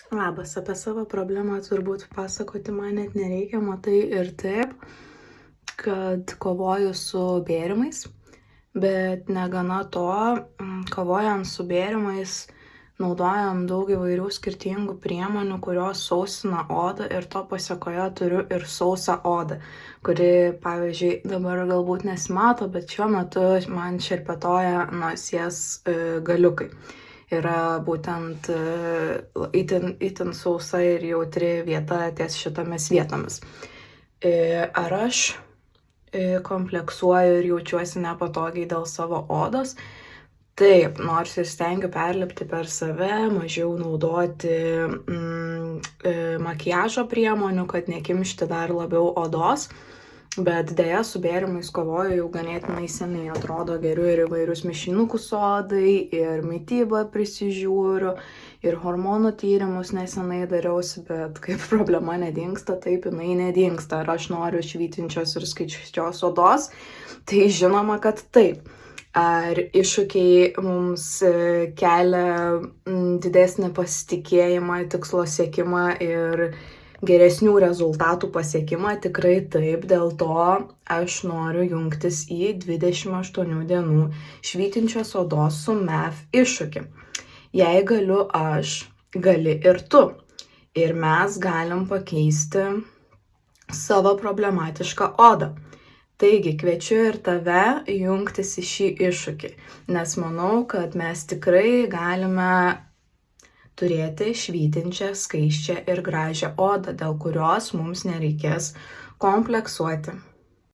Labas, apie savo problemą turbūt pasakoti man net nereikia, matai ir taip, kad kovoju su bėrimais, bet negana to, kovojant su bėrimais naudojam daug įvairių skirtingų priemonių, kurios sausina odą ir to pasekoje turiu ir sausą odą, kuri, pavyzdžiui, dabar galbūt nesimato, bet šiuo metu man šerpetoja nosies galiukai. Yra būtent itin sausa ir jautri vieta ties šitomis vietomis. Ar aš kompleksuoju ir jaučiuosi nepatogiai dėl savo odos? Taip, nors ir stengiu perlipti per save, mažiau naudoti makiažo priemonių, kad nekimšti dar labiau odos. Bet deja, su bėrimais kovoju jau ganėtinai seniai, atrodo, geriu ir įvairius mišinukus odai, ir mitybą prisižiūriu, ir hormonų tyrimus nesenai dariausi, bet kaip problema nedingsta, taip jinai nedingsta. Ar aš noriu švytinčios ir skaisčios odos? Tai žinoma, kad taip. Ar iššūkiai mums kelia didesnį pasitikėjimą, tikslo siekimą ir geresnių rezultatų pasiekimą? Tikrai taip, dėl to aš noriu jungtis į 28 dienų švytinčios odos su MEF iššūkį. Jei galiu aš, gali ir tu. Ir mes galim pakeisti savo problematišką odą. Taigi, kviečiu ir tave jungtis į šį iššūkį, nes manau, kad mes tikrai galime turėti švytinčią, skaisčią ir gražią odą, dėl kurios mums nereikės kompleksuoti.